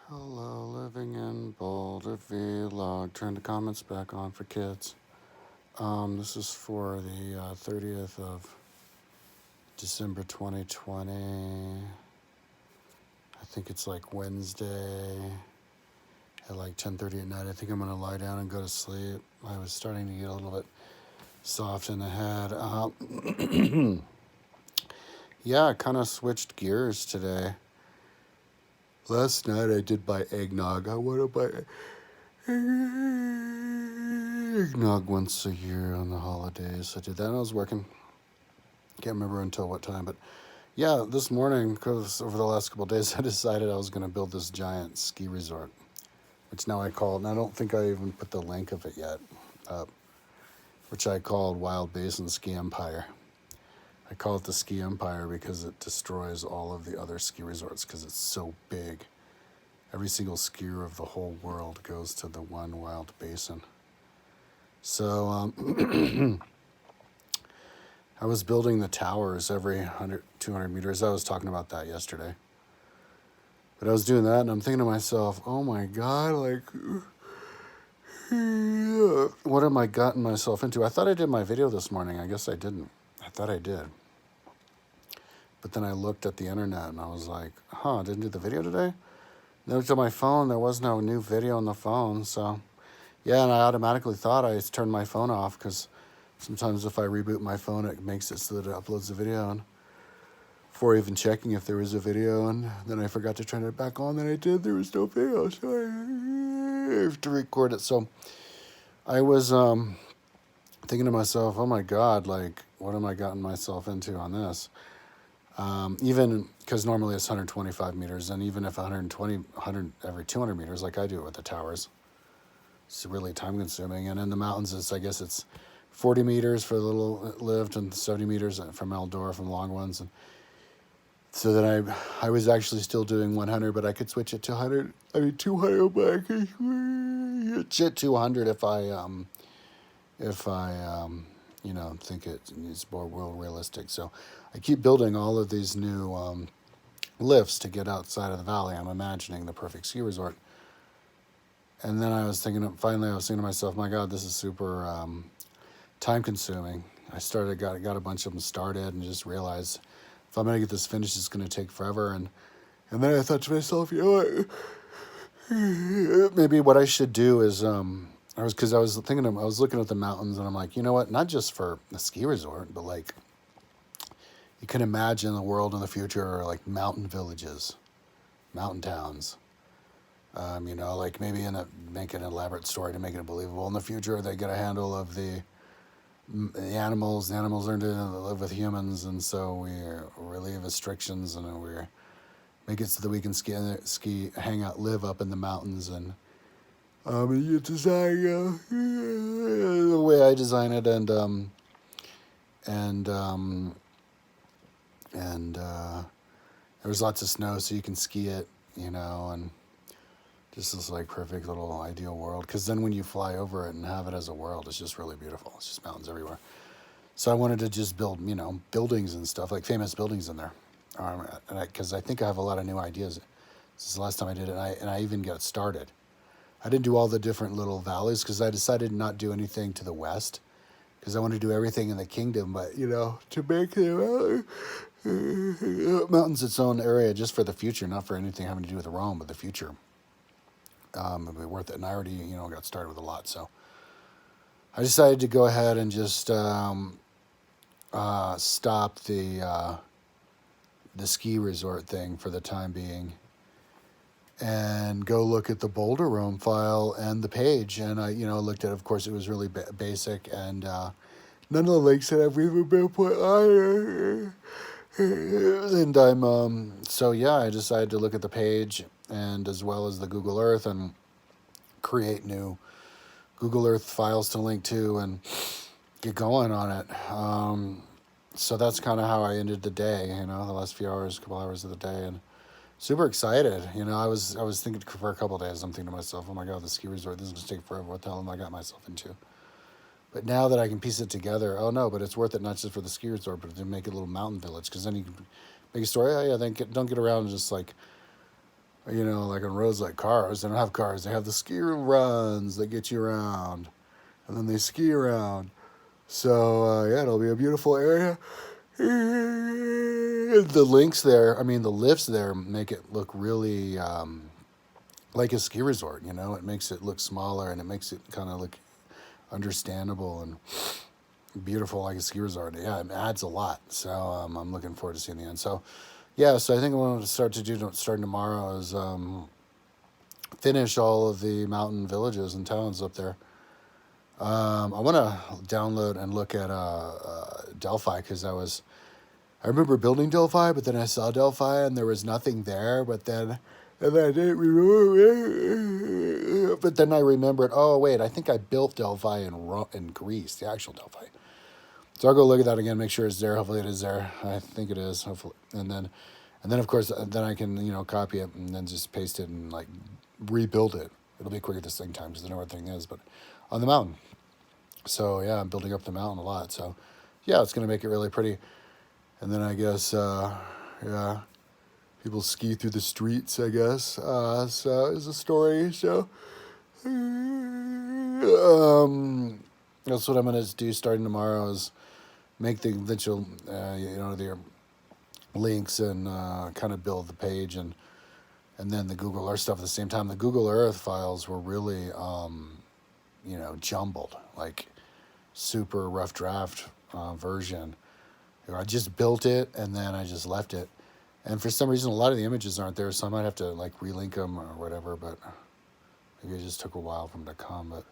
Hello, living in Boulder Vlog. Turn the comments back on for kids. This is for the 30th of December 2020. I think it's like Wednesday at like 10:30 at night. I think I'm going to lie down and go to sleep. I was starting to get a little bit soft in the head. Yeah, I kind of switched gears today. Last night I did buy eggnog. I want to buy eggnog once a year on the holidays. I did that and I was working. Can't remember until what time, but yeah, this morning, because over the last couple of days, I decided I was going to build this giant ski resort, which now I call, and I don't think I even put the link of it yet up, which I called Wild Basin Ski Empire. I call it the Ski Empire because it destroys all of the other ski resorts because it's so big. Every single skier of the whole world goes to the one Wild Basin. So I was building the towers every 100, 200 meters. I was talking about that yesterday. But I was doing that and I'm thinking to myself, oh my God, like, what am I gotten myself into? I thought I did my video this morning. I guess I didn't. I thought I did. But then I looked at the internet and I was like, I didn't do the video today? And I looked at my phone. There was no new video on the phone. So, yeah, and I automatically thought I turned my phone off because sometimes if I reboot my phone, it makes it so that it uploads the video. And before even checking if there was a video, and then I forgot to turn it back on. Then I did. There was no video, so I have to record it. So I was thinking to myself, oh my God, like, what am I gotten myself into on this? Even because normally it's 125 meters, and even if 100 every 200 meters, like I do it with the towers, it's really time consuming. And in the mountains, I guess it's 40 meters for the little lift and 70 meters from Eldora from long ones. And so then I was actually still doing 100, but I could switch it to 100. I mean 200, but I could switch it to 100 if I think it's more realistic. So I keep building all of these new lifts to get outside of the valley. I'm imagining the perfect ski resort. And then I was thinking to myself, my God, this is super time consuming. I got a bunch of them started and just realized if I'm going to get this finished, it's going to take forever. And then I thought to myself, you know what, maybe what I should do is, I was looking at the mountains and I'm like, you know what, not just for a ski resort, but like, you can imagine the world in the future, like mountain villages, mountain towns. Like maybe make an elaborate story to make it believable. In the future, they get a handle of the animals. The animals learn to live with humans, and so we relieve restrictions, and we make it so that we can ski, hang out, live up in the mountains, and you design the way I design it, and there was lots of snow, so you can ski it, and just this like perfect little ideal world. Because then when you fly over it and have it as a world, it's just really beautiful. It's just mountains everywhere. So I wanted to just build, buildings and stuff, like famous buildings in there. Because I think I have a lot of new ideas. This is the last time I did it, and I even got started. I didn't do all the different little valleys because I decided not to do anything to the west because I wanted to do everything in the kingdom. But, to make the mountains its own area just for the future, not for anything having to do with Rome, but the future. It'd be worth it. And I already, got started with a lot. So I decided to go ahead and just stop the ski resort thing for the time being and go look at the Boulder Roam file and the page. And I, looked at it. Of course, it was really basic, and none of the links that I've even been put on. And I decided to look at the page and as well as the Google Earth and create new Google Earth files to link to and get going on it. So that's kind of how I ended the day, the last couple hours of the day, and super excited. I was thinking for a couple of days, I'm thinking to myself, oh my God, the ski resort, this is going to take forever. What the hell am I got myself into? But now that I can piece it together, oh no, but it's worth it not just for the ski resort, but to make it a little mountain village, because then you can make a story. Oh yeah, then don't get around and just like You know, like on roads like cars. They don't have cars. They have the ski runs that get you around. And then they ski around. So, yeah, it'll be a beautiful area. The links there, I mean, the lifts there make it look really like a ski resort, you know? It makes it look smaller and it makes it kind of look understandable and beautiful like a ski resort. Yeah, it adds a lot. So I'm looking forward to seeing the end. So, yeah, so I think what I'm going to start to do starting tomorrow is finish all of the mountain villages and towns up there. I want to download and look at Delphi because I remember building Delphi, but then I saw Delphi and there was nothing there. And I didn't remember. But then I remembered. Oh wait, I think I built Delphi in Greece, the actual Delphi. So I'll go look at that again, make sure it's there. Hopefully it is there. I think it is. Hopefully, and then of course then I can copy it and then just paste it and like rebuild it. It'll be quicker this thing time because I know where the thing is, but on the mountain. So yeah, I'm building up the mountain a lot. So yeah, it's gonna make it really pretty. And then I guess yeah, people ski through the streets. I guess so is a story. So that's what I'm gonna do starting tomorrow is make the eventual the links and kind of build the page and then the Google Earth stuff at the same time. The Google Earth files were really jumbled, like super rough draft version. I just built it and then I just left it, and for some reason a lot of the images aren't there, so I might have to like relink them or whatever. But maybe it just took a while for them to come. But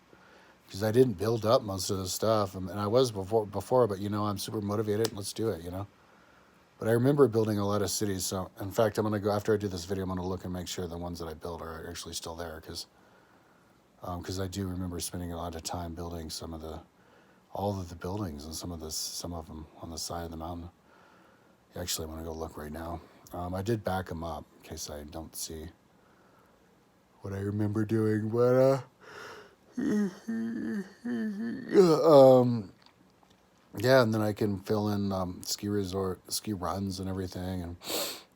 because I didn't build up most of the stuff, and I was before. But I'm super motivated. Let's do it. But I remember building a lot of cities. So in fact, I'm gonna go after I do this video. I'm gonna look and make sure the ones that I built are actually still there because I do remember spending a lot of time building all of the buildings and some of them on the side of the mountain. Actually, I'm gonna go look right now. I did back them up in case I don't see what I remember doing, but yeah, and then I can fill in ski runs and everything, and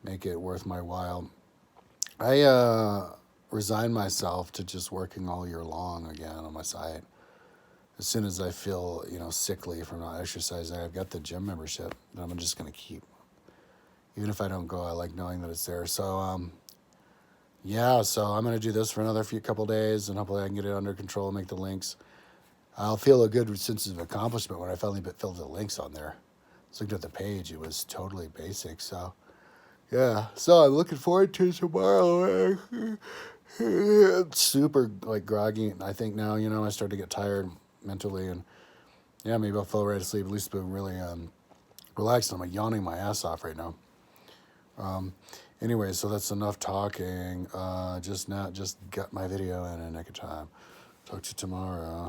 make it worth my while. I resigned myself to just working all year long again on my site. As soon as I feel, sickly from not exercising, I've got the gym membership that I'm just going to keep. Even if I don't go, I like knowing that it's there. So, yeah, so I'm going to do this for another couple days, and hopefully I can get it under control and make the links. I'll feel a good sense of accomplishment when I finally filled the links on there. I looked at the page. It was totally basic. So, yeah. So I'm looking forward to tomorrow. It's super, like, groggy, I think now. I start to get tired mentally, and yeah, maybe I'll fall right asleep. At least been really relaxed. I'm yawning my ass off right now. Anyway, so that's enough talking. Just got my video in a nick of time. Talk to you tomorrow.